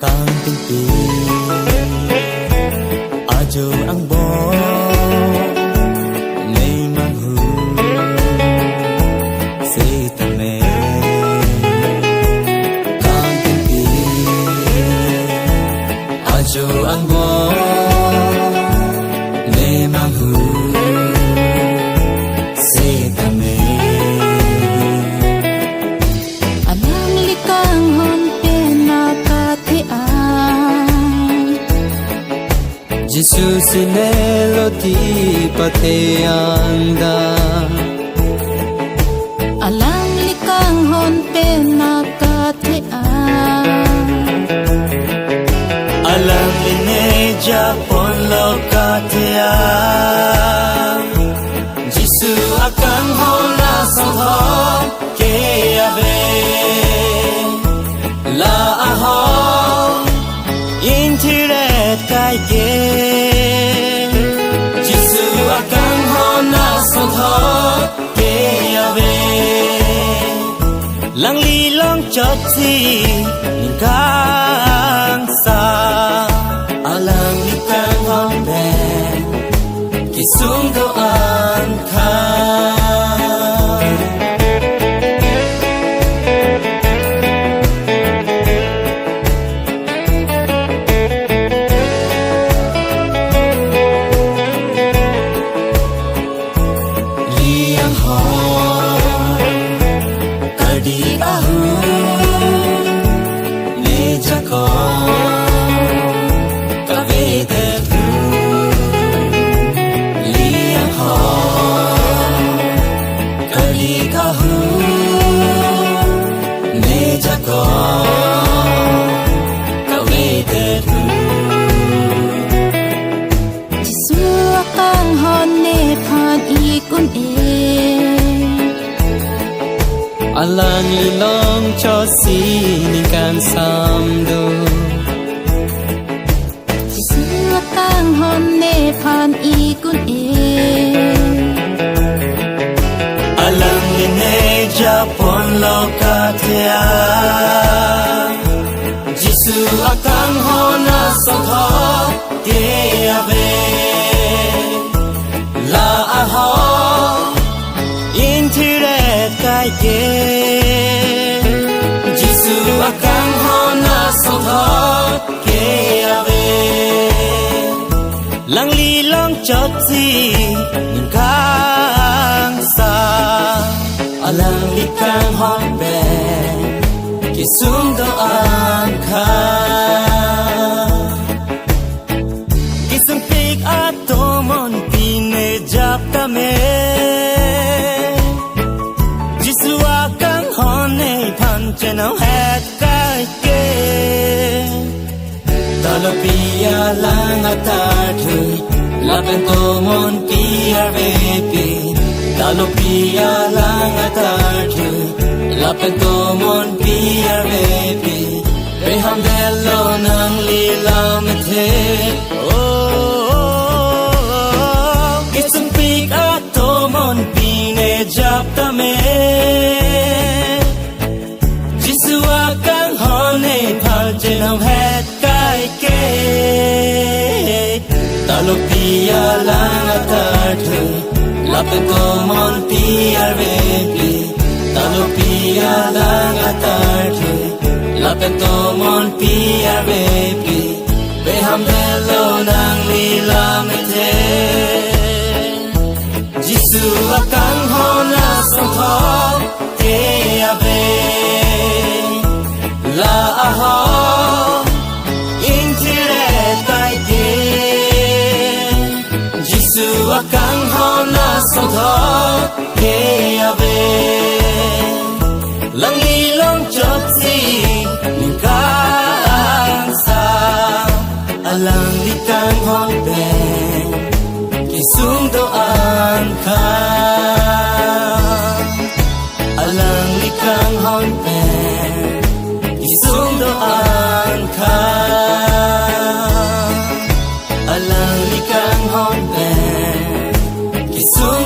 càng tinh tì ajo ang bo nay mang hu say ta me càng tinh tì ajo ang bo nay mang hu say ta me anang likang hon Jesus sineloti pateanda alang likang hon penakatea alang lineja pon lokatea Jesus akan hona sangho ke ave la aho internet kai ke lang li long chót gì càng xa alang li càng hon bè khi xuống đâu an khang liang ho đi ahu ne jako ka ve de tu lia ho ka li ka hu ne jako ka ve de tu Jisu akang hon ne phan ikun alang lilong cho si ning kan sam do Jisu akang hon ne phan ikun alang line japon lokatea Jisu akang hona sangha ke ave la aho internet kai ke Jisu akang hona sangha ke ave lang li long chót gì nhưng càng xa alang li càng hon bè khi xuống đâu an khang khi sung pik ato mon pine jap ta me Jisu akang hon nei phan chenau het kai ke talo pia lang atar thui lapen to mon pia ve pi talo pia lang atar thui lapen to mon pia ve pi ve ham de lo nang li la me the kisum pik ato mon pine jap ta me Jisu akang hon nei phal chenau het kai ke talo pia lang atar thui lapen to mon pia ve pi talo pia lang atar thui lapen to mon pia ve pi ve ham de lo nang li la me the Jisu akang hona sangha ke ave la aho internet kai ke Jisu akang hona sangha ke ave lang li long chót gì nhưng càng xa alang li càng hon bè khi xuống đâu an khang alang li càng hon bè khi xuống đâu an khang alang li càng hon bè khi xuống